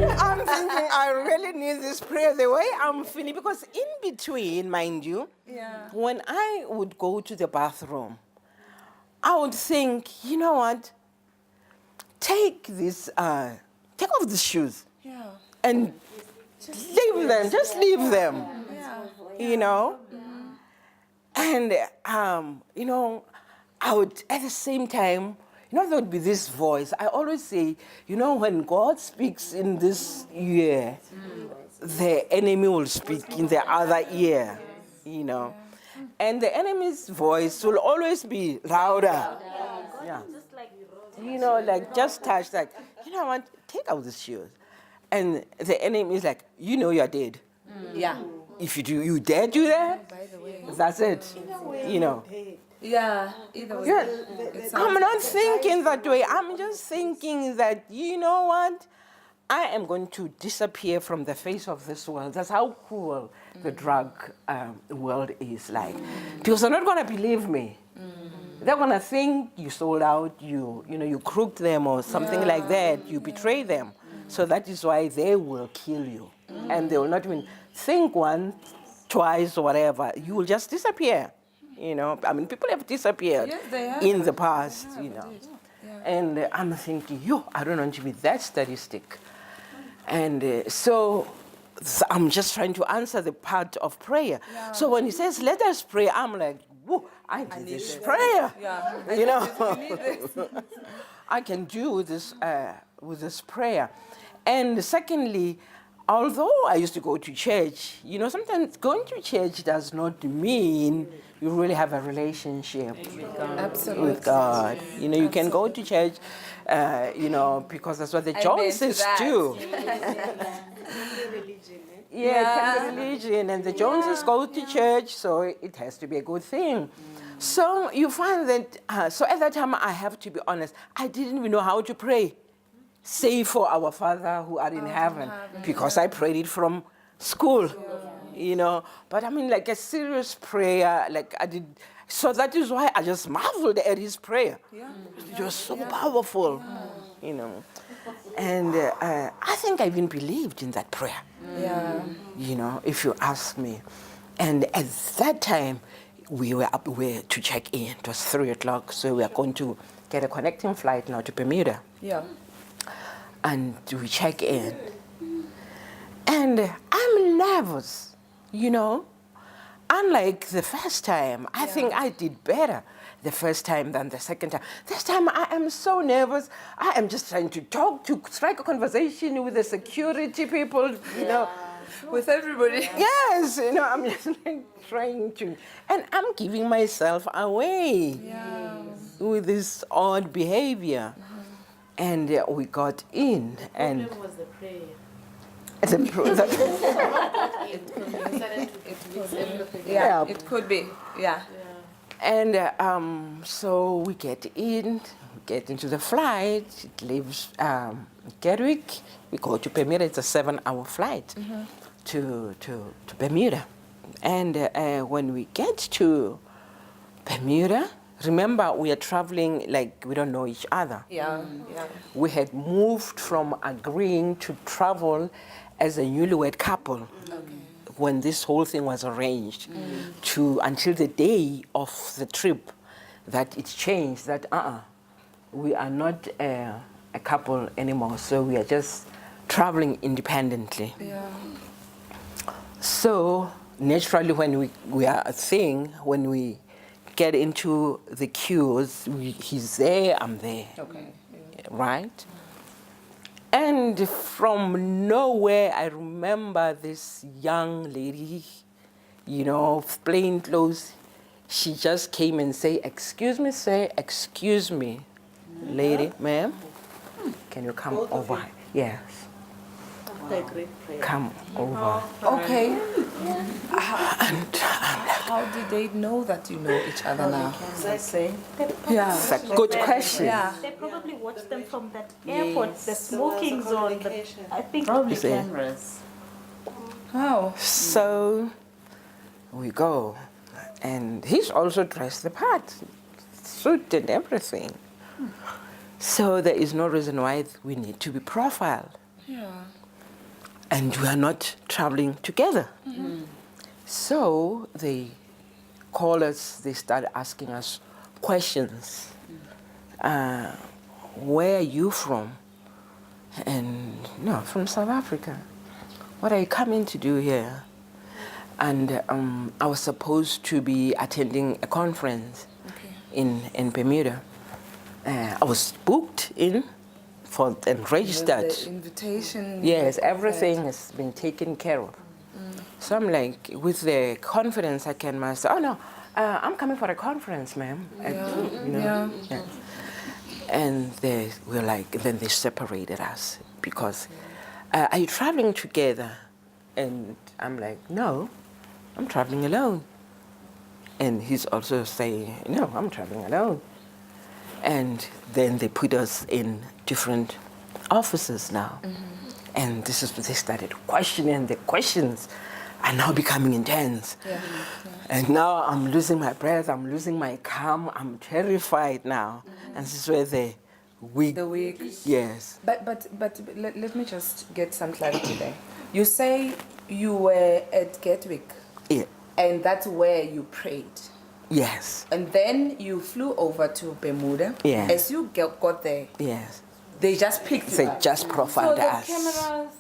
I'm thinking I really need this prayer the way I'm feeling, because in between, mind you, when I would go to the bathroom, I would think, you know what? Take off the shoes. Yeah. And leave them, just leave them. Yeah. You know? And, you know, I would, at the same time, you know, there would be this voice. I always say, you know, when God speaks in this ear, the enemy will speak in the other ear, you know. And the enemy's voice will always be louder. Yeah. You know, like just touch, like, you know what, take out the shoes. And the enemy is like, you know you're dead. Yeah. If you dare do that, that's it. You know. Yeah. Either way. Yeah. I'm not thinking that way. I'm just thinking that, you know what? I am going to disappear from the face of this world. That's how cruel the drug world is like. Because they're not going to believe me. They're going to think you sold out, you crooked them or something like that. You betray them. So that is why they will kill you. And they will not even think once, twice, or whatever. You will just disappear. You know, I mean, people have disappeared in the past, you know. And I'm thinking, I don't want to be that statistic. And so I'm just trying to answer the part of prayer. Yeah. So when he says, let us pray, I'm like, whoa, I need this prayer. Yeah. You know, I can do with this prayer. And secondly, although I used to go to church, you know, sometimes going to church does not mean you really have a relationship with God. You know, you can go to church, you know, because that's what the Joneses do. Yeah, it can be religion, and the Joneses go to church, so it has to be a good thing. So you find that, so at that time, I have to be honest, I didn't even know how to pray. Say for our Father who art in heaven, because I prayed it from school, you know. But I mean, like a serious prayer, like I did. So that is why I just marveled at his prayer. It was so powerful, you know. And I think I even believed in that prayer, you know, if you ask me. And at that time, we were to check in. It was 3:00, so we are going to get a connecting flight now to Bermuda. Yeah. And we check in. And I'm nervous, you know. Unlike the first time, I think I did better the first time than the second time. This time I am so nervous. I am just trying to talk, to strike a conversation with the security people, you know. With everybody. Yes, you know, I'm just like trying to, and I'm giving myself away with this odd behavior. And we got in, and what was the prayer? It could be, And so we get in, we get into the flight. It leaves Gatwick. We go to Bermuda. It's a 7-hour flight to Bermuda. And when we get to Bermuda, remember, we are traveling like we don't know each other. We had moved from agreeing to travel as a newlywed couple when this whole thing was arranged to until the day of the trip that it changed, that we are not a couple anymore, so we are just traveling independently. So naturally, when we are a thing, when we get into the queues, he's there, I'm there. Right? And from nowhere, I remember this young lady, you know, plain clothes. She just came and said, "Excuse me, sir, excuse me, lady, ma'am, can you come over?" Yes. Come over. Okay. And How did they know that you know each other now? that's a good question. They probably watched them from that airport, the smoking zone. I think Probably cameras. How? So we go, and he's also dressed the part, suit and everything. So there is no reason why we need to be profiled. and we are not traveling together. So they call us, they start asking us questions. Where are you from? And no, from South Africa. What are you coming to do here? And I was supposed to be attending a conference in Bermuda. I was booked in and registered. The invitation. Yes, everything has been taken care of. So I'm like, with the confidence I can master, oh no, I'm coming for a conference, ma'am. Yeah. And they were like, then they separated us because, are you traveling together? And I'm like, no, I'm traveling alone. And he's also saying, no, I'm traveling alone. And then they put us in different offices now. And this is, they started questioning. The questions are now becoming intense. And now I'm losing my breath, I'm losing my calm, I'm terrified now. And this is where the week. Yes. But let me just get some clarity there. You say you were at Gatwick. Yeah. And that's where you prayed. Yes. And then you flew over to Bermuda. Yes. As you got there, Yes. they just picked you They up. just profiled So the us. cameras,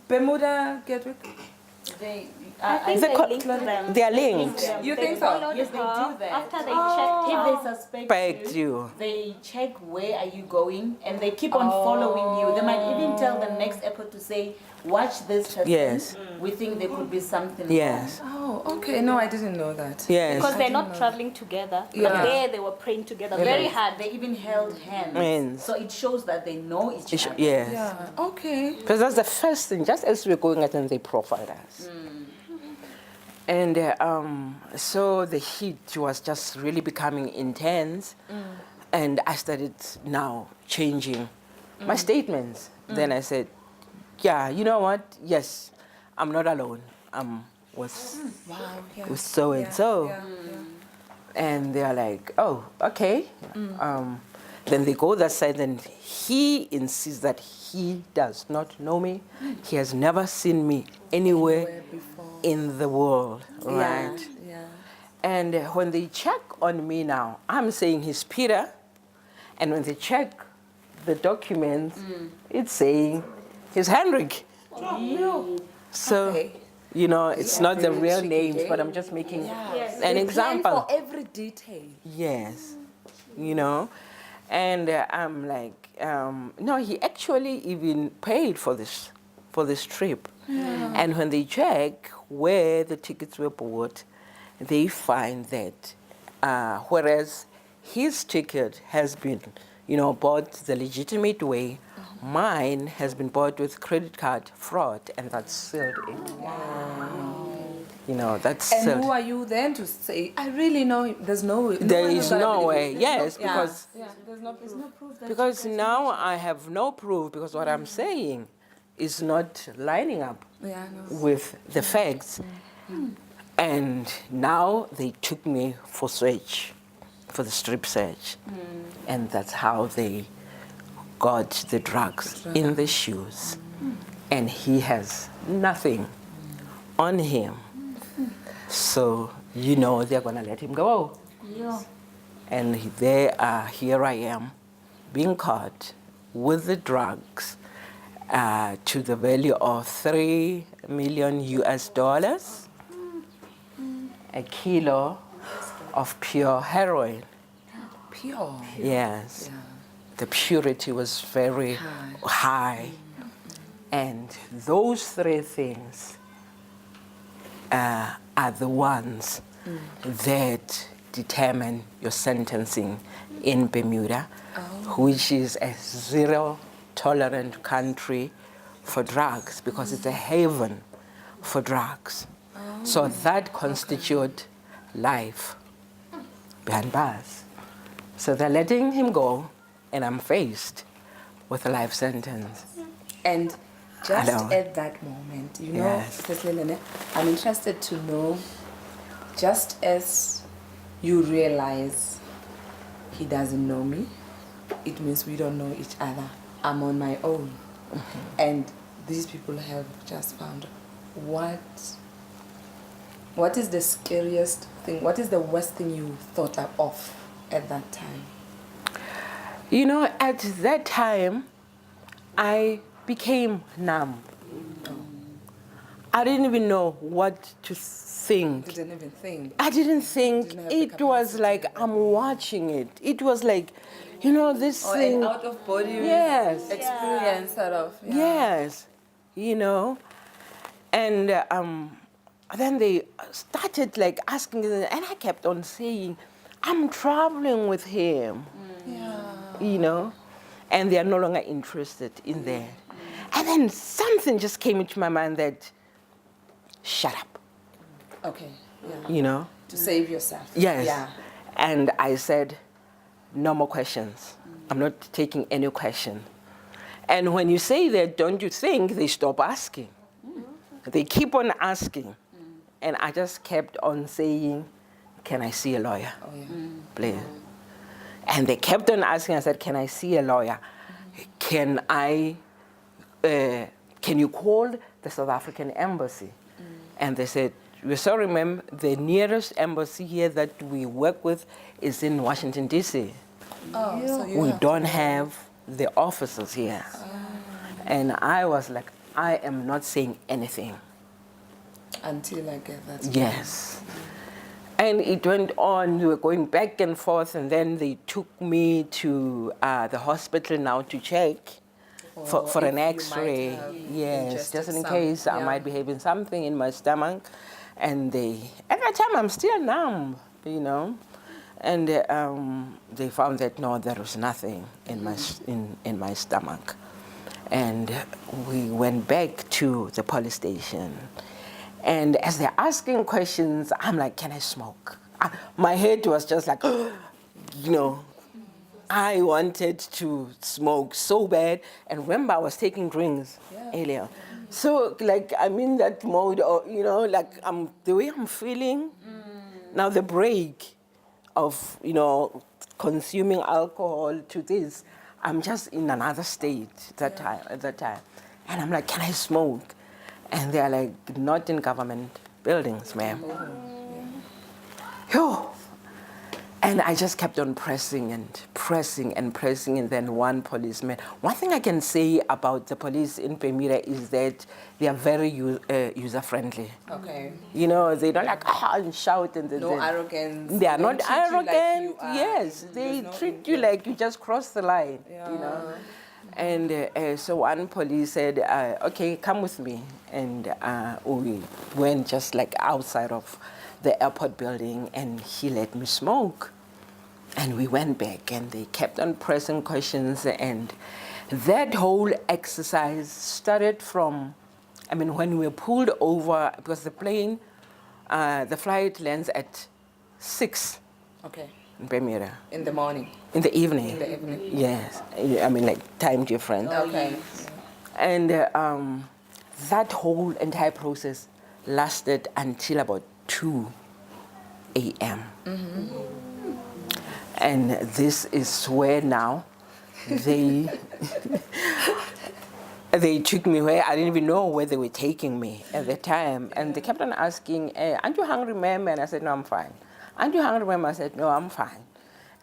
Bermuda, Gatwick, I think they linked them. They are linked. You think so? Followed Yes, they her do that. After they checked If her. they suspect Expect you. they check where are you going, and they keep on following you. They might even tell the next airport to say, watch this person. Yes. We think there could be something Yes. Oh, okay. No, I didn't know that. Yes. Because they're not traveling together. Yeah. But there they were praying together wrong. very hard. They even held hands. Hands. So it shows that they know each other. Yes. Yeah. Okay. Because that's the first thing. Just as we were going out, and they profiled us. And so the heat was just really becoming intense. And I started now changing my statements. Then I said, yeah, you know what? Yes, I'm not alone. I'm with so and so. And they're like, oh, okay. Then they go that side, and he insists that he does not know me. He has never seen me anywhere in the world, right? Yeah. And when they check on me now, I'm saying he's Peter. And when they check the documents, it's saying he's Henrik. So, Okay. you know, it's not the very real tricky names, game. but I'm just making Yes. an They example. plan for every detail. Yes, you know, and I'm like, no, he actually even paid for this trip. And when they check where the tickets were bought, they find that whereas his ticket has been, you know, bought the legitimate way, mine has been bought with credit card fraud, and that's sealed it. You know, that's And sealed. who are you then to say, I really know him? There's no There one is who's gonna no believe way. you. Yes, Yeah. because There's no proof. because now I have no proof, because what I'm saying is not lining up Yeah, no. with the facts. And now they took me for search, for the strip search. And that's how they got the drugs in the shoes. And he has nothing on him. So, you know, they're going to let him go. Yeah. And here I am, being caught with the drugs to the value of $3 million US, a kilo of pure heroin. Pure. Yes. The purity was very high. And those three things are the ones that determine your sentencing in Bermuda, which is a zero-tolerant country for drugs, because it's a haven for drugs. So that constitutes life behind bars. So they're letting him go, and I'm faced with a life sentence. And just Hello. at that moment, you know, Yes. Ms. Lillian, I'm interested to know, just as you realize he doesn't know me, it means we don't know each other. I'm on my own. And these people have just found, what is the scariest thing? What is the worst thing you thought of at that time? You know, at that time, I became numb. I didn't even know what to think. You didn't even think. I didn't think. Didn't have the It was capacity. like I'm watching it. It was like, you know, this Or thing. an out of body Yes. experience, sort of. Yeah. Yes, you know, and then they started like asking, and I kept on saying, "I'm traveling with him," you know, and they are no longer interested in that. And then something just came into my mind that, shut up, Okay. Yeah. you know. To save yourself. Yes. Yeah. And I said, no more questions. I'm not taking any question. And when you say that, don't you think they stop asking? They keep on asking. And I just kept on saying, can I see a lawyer? Oh, yeah. Please. And they kept on asking. I said, can I see a lawyer? Can you call the South African embassy? And they said, we're sorry, ma'am, the nearest embassy here that we work with is in Washington, D.C. Oh, so you We have don't have the officers here. And I was like, I am not saying anything. until I get that. Yes. And it went on, we were going back and forth, and then they took me to the hospital now to check for if an you might x-ray. have Yes, ingested just in some, case I yeah. might be having something in my stomach. And at that time, I'm still numb, you know. And they found that, no, there was nothing in my stomach. And we went back to the police station. And as they're asking questions, I'm like, can I smoke? My head was just like, you know, I wanted to smoke so bad. And remember, I was taking drinks earlier. So, like, I'm in that mode, of, you know, like, the way I'm feeling, now the break of, you know, consuming alcohol to this, I'm just in another state at that time. And I'm like, can I smoke? And they're like, not in government buildings, ma'am. Yo. And I just kept on pressing and pressing and pressing, and then one policeman. One thing I can say about the police in Bermuda is that they are very user-friendly. Okay. You know, they don't like and shout and No arrogance. They are They not treat you like arrogant. you are. Yes, There's they no treat you like you just crossed the line. Yeah. You know. And so one police said, okay, come with me. And we went just like outside of the airport building, and he let me smoke. And we went back, and they kept on pressing questions. And that whole exercise started from, I mean, when we were pulled over, because the plane, the flight lands at 6 Okay. in Bermuda. In the morning. In the evening. In the evening. Yes. I mean, like time different. Okay. And that whole entire process lasted until about 2 a.m. And this is where now they they took me where I didn't even know where they were taking me at the time. And they kept on asking, aren't you hungry, ma'am? And I said, no, I'm fine. Aren't you hungry, ma'am? I said, no, I'm fine.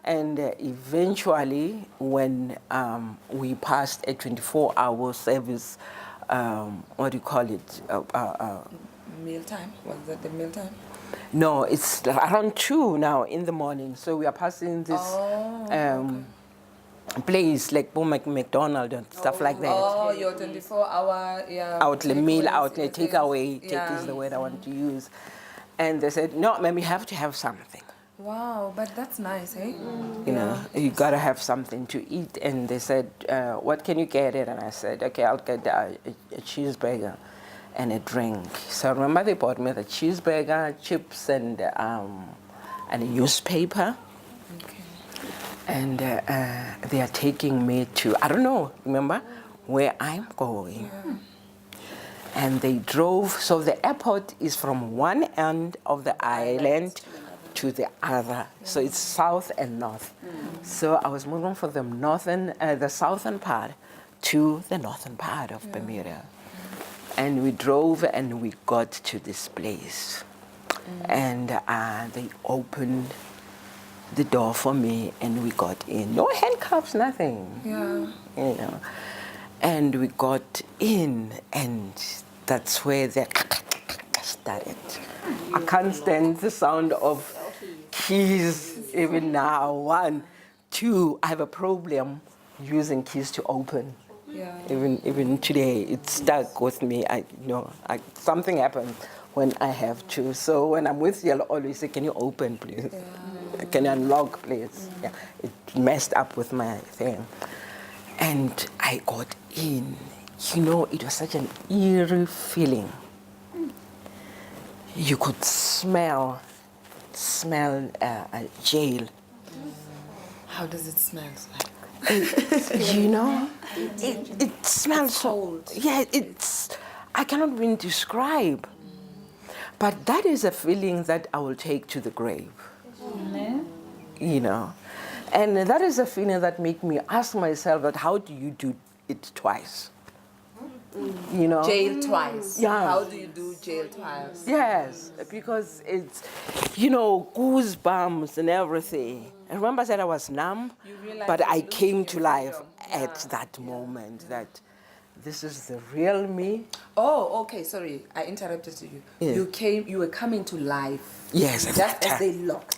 And eventually, when we passed a 24-hour service, what do you call it? Mealtime? Was that the mealtime? No, it's around 2 now in the morning. So we are passing this place like McDonald's and stuff like that. Oh, your 24-hour, yeah. Outlet meal, outlet sequence. takeaway, Yeah. is the word I want to use. And they said, no, ma'am, you have to have something. Wow, but that's nice, eh? You know, you gotta have something to eat. And they said, what can you get it? And I said, okay, I'll get a cheeseburger and a drink. So I remember they bought me the cheeseburger, chips, and a newspaper. Okay. And they are taking me to, I don't know, remember, where I'm going. Yeah. And they drove, so the airport is from one end of the island to the other. So it's south and north. So I was moving from the southern part to the northern part of Bermuda. And we drove and we got to this place. And they opened the door for me and we got in. No handcuffs, nothing. Yeah. You know. And we got in and that's where the started. I can't stand the sound of keys even now. 1, 2, I have a problem using keys to open. Yeah. Even today, it's stuck with me. Something happens when I have to. So when I'm with you, I'll always say, "Can you open, please? Can you unlock, please?" Yeah. It messed up with my thing, and I got in. It was such an eerie feeling. You could smell jail. How does it smell like? It smells cold. Yeah, I cannot even describe. But that is a feeling that I will take to the grave. And that is a feeling that make me ask myself that how do you do it twice? Jail twice. Yeah. How do you do jail twice? Yes, because it's, goosebumps and everything. I remember I said I was numb, but I came to life at that moment that this is the real me. Oh, okay, sorry, I interrupted you. Yeah. You were coming to life. Yes, at Just that as time. they locked.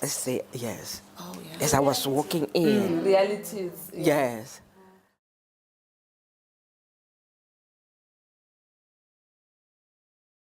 Yes. Oh, yeah. As I was walking in. Realities. Yes.